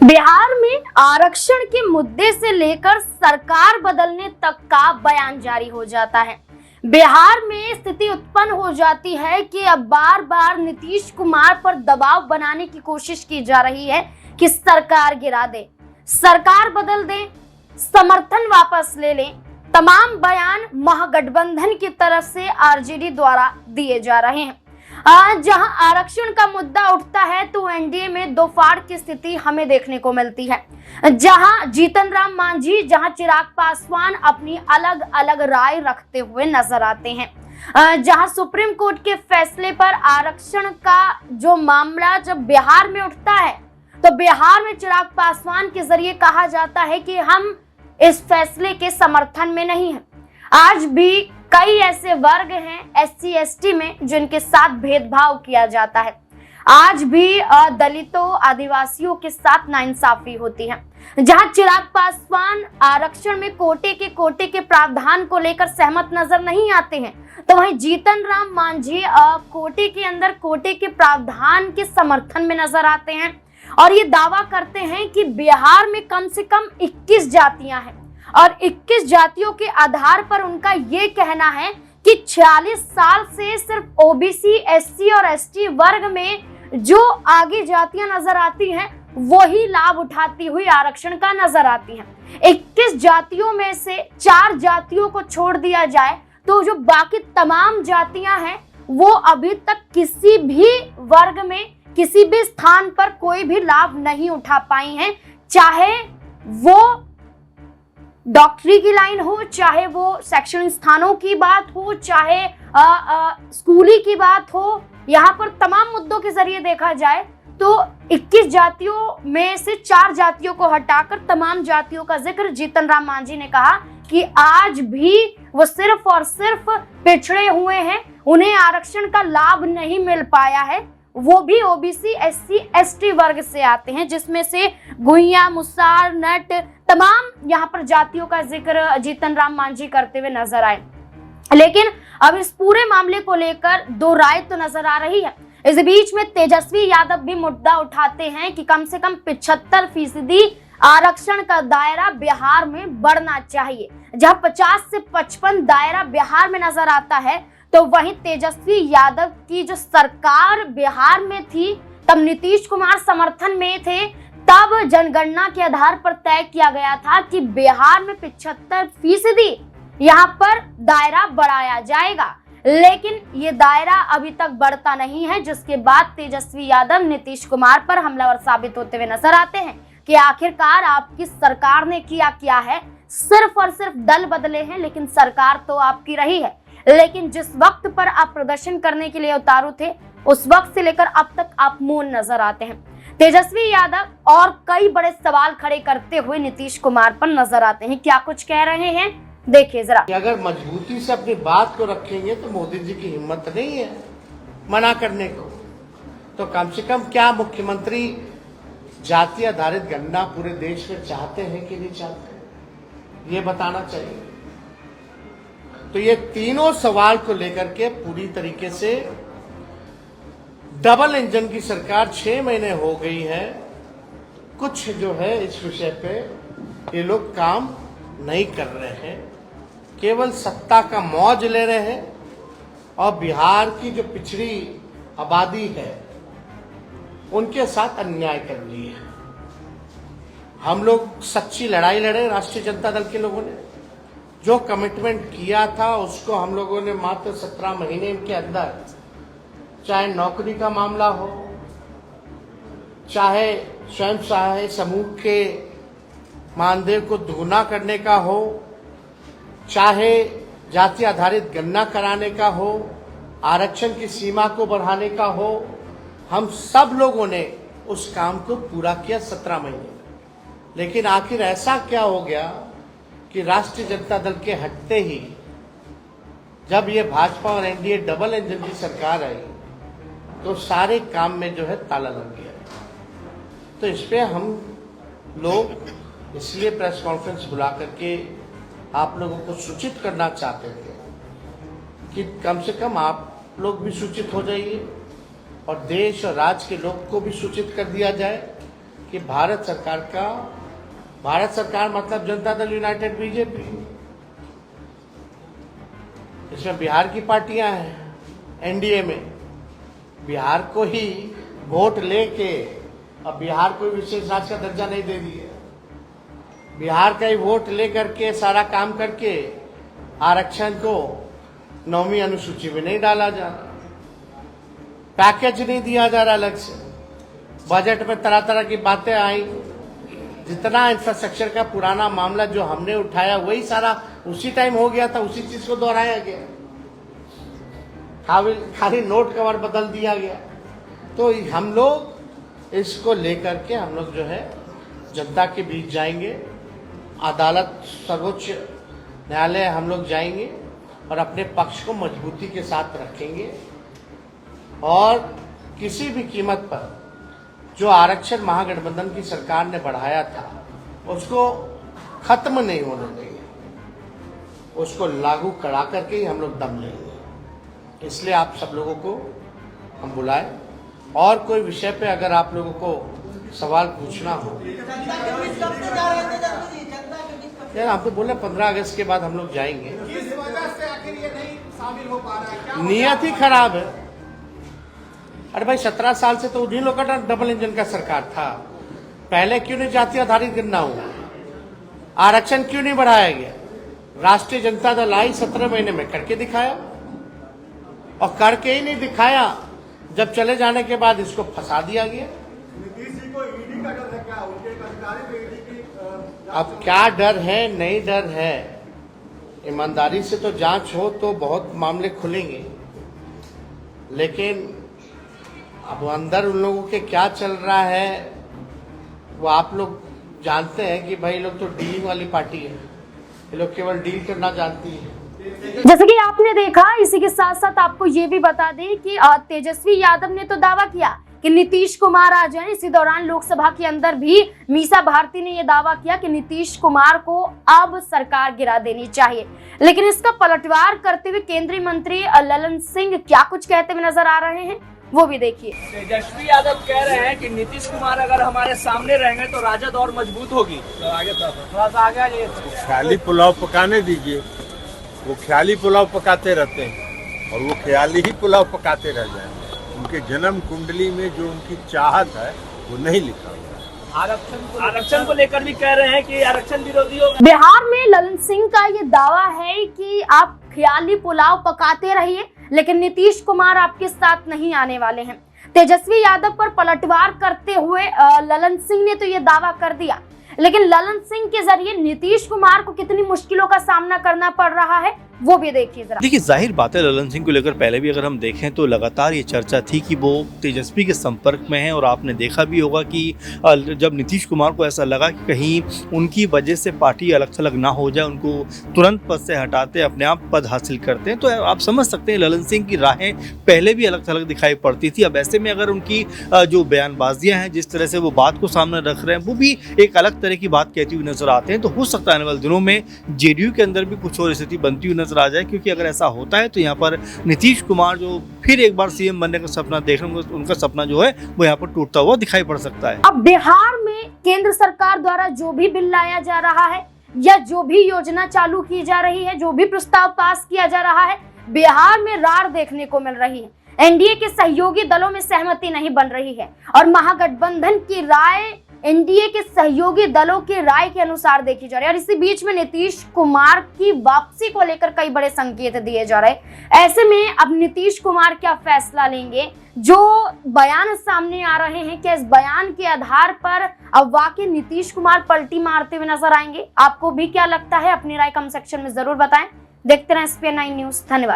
बिहार में आरक्षण के मुद्दे से लेकर सरकार बदलने तक का बयान जारी हो जाता है। बिहार में स्थिति उत्पन्न हो जाती है कि अब बार बार नीतीश कुमार पर दबाव बनाने की कोशिश की जा रही है कि सरकार गिरा दे, सरकार बदल दे, समर्थन वापस ले लें। तमाम बयान महागठबंधन की तरफ से आरजेडी द्वारा दिए जा रहे हैं। जहां आरक्षण का मुद्दा उठता है तो एनडीए में दो फाड़ की स्थिति हमें देखने को मिलती है। जहां जीतन राम मांझी, जहां चिराग पासवान अपनी अलग अलग राय रखते हुए नजर आते हैं। जहां सुप्रीम कोर्ट के फैसले पर आरक्षण का जो मामला जब बिहार में उठता है तो बिहार में चिराग पासवान के जरिए कहा जाता है कि हम इस फैसले के समर्थन में नहीं हैं। आज भी कई ऐसे वर्ग हैं एससी एसटी में जिनके साथ भेदभाव किया जाता है। आज भी दलितों, आदिवासियों के साथ नाइंसाफी होती है। जहां चिराग पासवान आरक्षण में कोटे के प्रावधान को लेकर सहमत नजर नहीं आते हैं, तो वहीं जीतन राम मांझी कोटे के अंदर कोटे के प्रावधान के समर्थन में नजर आते हैं और ये दावा करते हैं कि बिहार में कम से कम 21 जातियां हैं और 21 जातियों के आधार पर उनका ये कहना है कि 46 साल से सिर्फ ओबीसी, एससी और एसटी वर्ग में जो आगे जातियां नजर आती हैं वही लाभ उठाती हुई आरक्षण का नजर आती हैं। 21 जातियों में से 4 जातियों को छोड़ दिया जाए तो जो बाकी तमाम जातियां हैं वो अभी तक किसी भी वर्ग में, किसी भी स्थान पर कोई भी लाभ नहीं उठा पाई हैं। चाहे वो डॉक्टरी की लाइन हो, चाहे वो शैक्षणिक स्थानों की बात हो, चाहे स्कूली की बात हो, यहाँ पर तमाम मुद्दों के जरिए देखा जाए तो 21 जातियों में से 4 जातियों को हटाकर तमाम जातियों का जिक्र जीतन राम मांझी ने कहा कि आज भी वो सिर्फ और सिर्फ पिछड़े हुए हैं, उन्हें आरक्षण का लाभ नहीं मिल पाया है। वो भी ओबीसी, एससी, एसटी वर्ग से आते हैं, जिसमें से गुइया, मुसार, नट, तमाम यहाँ पर जातियों का जिक्र जीतन राम मांझी करते हुए नजर आए। लेकिन अब इस पूरे मामले को लेकर दो राय तो नजर आ रही है। इस बीच में तेजस्वी यादव भी मुद्दा उठाते हैं कि कम से कम 75% आरक्षण का दायरा बिहार में बढ़ना चाहिए। जहां 50 से 55 दायरा बिहार में नजर आता है तो वहीं तेजस्वी यादव की जो सरकार बिहार में थी तब नीतीश कुमार समर्थन में थे, तब जनगणना के आधार पर तय किया गया था कि बिहार में 75% यहाँ पर दायरा बढ़ाया जाएगा। लेकिन ये दायरा अभी तक बढ़ता नहीं है, जिसके बाद तेजस्वी यादव नीतीश कुमार पर हमलावर साबित होते हुए नजर आते हैं कि आखिरकार आपकी सरकार ने किया क्या है। सिर्फ और सिर्फ दल बदले हैं लेकिन सरकार तो आपकी रही है। लेकिन जिस वक्त पर आप प्रदर्शन करने के लिए उतारू थे उस वक्त से लेकर अब तक आप मौन नजर आते हैं। तेजस्वी यादव और कई बड़े सवाल खड़े करते हुए नीतीश कुमार पर नजर आते हैं। क्या कुछ कह रहे हैं, देखिए जरा। अगर मजबूती से अपनी बात को रखेंगे तो मोदी जी की हिम्मत नहीं है मना करने को, तो कम से कम क्या मुख्यमंत्री जाति आधारित गणना पूरे देश में चाहते हैं कि नहीं चाहते, ये बताना चाहिए। तो ये तीनों सवाल को लेकर के पूरी तरीके से डबल इंजन की सरकार 6 महीने हो गई है, कुछ जो है इस विषय पे ये लोग काम नहीं कर रहे हैं, केवल सत्ता का मौज ले रहे हैं और बिहार की जो पिछड़ी आबादी है उनके साथ अन्याय कर लिए है। हम लोग सच्ची लड़ाई लड़े, राष्ट्रीय जनता दल के लोगों ने जो कमिटमेंट किया था उसको हम लोगों ने मात्र 17 महीने के अंदर, चाहे नौकरी का मामला हो, चाहे स्वयं सहायता समूह के मानदेय को दोगुना करने का हो, चाहे जाति आधारित गणना कराने का हो, आरक्षण की सीमा को बढ़ाने का हो, हम सब लोगों ने उस काम को पूरा किया 17 महीने। लेकिन आखिर ऐसा क्या हो गया कि राष्ट्रीय जनता दल के हटते ही जब ये भाजपा और एनडीए डबल इंजन की सरकार आई तो सारे काम में जो है ताला लग गया। तो इस पे हम लोग इसलिए प्रेस कॉन्फ्रेंस बुला करके आप लोगों को सूचित करना चाहते थे कि कम से कम आप लोग भी सूचित हो जाइए और देश और राज्य के लोग को भी सूचित कर दिया जाए कि भारत सरकार मतलब जनता दल यूनाइटेड बीजेपी, इसमें बिहार की पार्टियां हैं एनडीए में। बिहार को ही वोट लेके अब बिहार को विशेष राज्य का दर्जा नहीं दे दिया, बिहार का ही वोट लेकर के सारा काम करके आरक्षण को 9वीं अनुसूची में नहीं डाला जा रहा, पैकेज नहीं दिया जा रहा अलग से। बजट में तरह तरह की बातें आई, जितना इंफ्रास्ट्रक्चर का पुराना मामला जो हमने उठाया वही सारा उसी टाइम हो गया था, उसी चीज को दोहराया गया, खाली नोट कवर बदल दिया गया। तो हम लोग इसको लेकर के हम लोग जो है जनता के बीच जाएंगे, अदालत सर्वोच्च न्यायालय हम लोग जाएंगे और अपने पक्ष को मजबूती के साथ रखेंगे और किसी भी कीमत पर जो आरक्षण महागठबंधन की सरकार ने बढ़ाया था उसको खत्म नहीं होने देंगे, उसको लागू करा करके ही हम लोग दम लेंगे। इसलिए आप सब लोगों को हम बुलाए और कोई विषय पे अगर आप लोगों को सवाल पूछना हो, यार आपको बोले 15 अगस्त के बाद हम लोग जाएंगे। किस वजह से आखिर ये नहीं शामिल हो पा रहा है? क्या नियत ही खराब है। अरे भाई 17 साल से तो उन्हीं लोगों का डबल इंजन का सरकार था, पहले क्यों नहीं जाति आधारित गणना हुआ, आरक्षण क्यों नहीं बढ़ाया गया? राष्ट्रीय जनता दल आई 17 महीने में करके दिखाया, और करके ही नहीं दिखाया, जब चले जाने के बाद इसको फंसा दिया गया। नीतीश जी को ईडी का डर है क्या? उनके एक अधिकारी को ईडी की अब क्या डर है, नहीं डर है, ईमानदारी से तो जांच हो तो बहुत मामले खुलेंगे, लेकिन अब अंदर उन लोगों के क्या चल रहा है वो आप लोग जानते हैं कि भाई लोग तो डीलिंग वाली पार्टी है, ये लोग केवल डील करना जानती है। जैसे कि आपने देखा, इसी के साथ साथ आपको ये भी बता दें कि तेजस्वी यादव ने तो दावा किया कि नीतीश कुमार आ जाएं। इसी दौरान लोकसभा के अंदर भी मीसा भारती ने यह दावा किया कि नीतीश कुमार को अब सरकार गिरा देनी चाहिए, लेकिन इसका पलटवार करते हुए केंद्रीय मंत्री ललन सिंह क्या कुछ कहते हुए नजर आ रहे हैं वो भी देखिए। तेजस्वी यादव कह रहे हैं कि नीतीश कुमार अगर हमारे सामने रहेंगे तो राजद और मजबूत होगी। तो आगे थोड़ा सा आगे आ जाइए। ख्याली पुलाव पकाने दीजिए, वो ख्याली पुलाव पकाते रहते हैं और वो ख्याली ही पुलाव पकाते रह जाएंगे। उनके जन्म कुंडली में जो उनकी चाहत है वो नहीं लिखा हुआ। आरक्षण को लेकर भी कह रहे हैं कि आरक्षण विरोधी होगा। बिहार में ललन सिंह का ये दावा है कि आप ख्याली पुलाव पकाते रहिए, लेकिन नीतीश कुमार आपके साथ नहीं आने वाले हैं। तेजस्वी यादव पर पलटवार करते हुए ललन सिंह ने तो ये दावा कर दिया, लेकिन ललन सिंह के जरिए नीतीश कुमार को कितनी मुश्किलों का सामना करना पड़ रहा है वो भी देखिए जरा। देखिए, जाहिर बात है ललन सिंह को लेकर पहले भी अगर हम देखें तो लगातार ये चर्चा थी कि वो तेजस्वी के संपर्क में है, और आपने देखा भी होगा कि जब नीतीश कुमार को ऐसा लगा कि कहीं उनकी वजह से पार्टी अलग थलग ना हो जाए, उनको तुरंत पद से हटाते, अपने आप पद हासिल करते हैं, तो आप समझ सकते हैं ललन सिंह की राहें पहले भी अलग थलग दिखाई पड़ती थी। अब ऐसे में अगर उनकी जो बयानबाजियाँ हैं, जिस तरह से वो बात को सामने रख रहे हैं, वो भी एक अलग तरह की बात कहती हुई नजर आते हैं, तो हो सकता है आने वाले दिनों में जेडीयू के अंदर भी कुछ और स्थिति बनती हुई नजर आ जाए, क्योंकि अगर ऐसा होता है तो यहाँ पर नीतीश कुमार जो फिर एक बार सीएम बनने का सपना देख रहे हैं, उनका सपना जो है वो यहाँ पर टूटता हुआ दिखाई पड़ सकता है। अब बिहार में केंद्र सरकार द्वारा जो भी बिल लाया जा रहा है या जो भी योजना चालू की जा रही है, जो भी प्रस्ताव पास किया जा रहा है, बिहार में रार देखने को मिल रही है। एनडीए के सहयोगी दलों में सहमति नहीं बन रही है और महागठबंधन की राय एनडीए के सहयोगी दलों की राय के अनुसार देखी जा रही है। और इसी बीच में नीतीश कुमार की वापसी को लेकर कई बड़े संकेत दिए जा रहे हैं। ऐसे में अब नीतीश कुमार क्या फैसला लेंगे? जो बयान सामने आ रहे हैं, क्या इस बयान के आधार पर अब वाकई नीतीश कुमार पलटी मारते हुए नजर आएंगे? आपको भी क्या लगता है? अपनी राय कमेंट सेक्शन में जरूर बताएं। देखते रहें SPN9 न्यूज। धन्यवाद।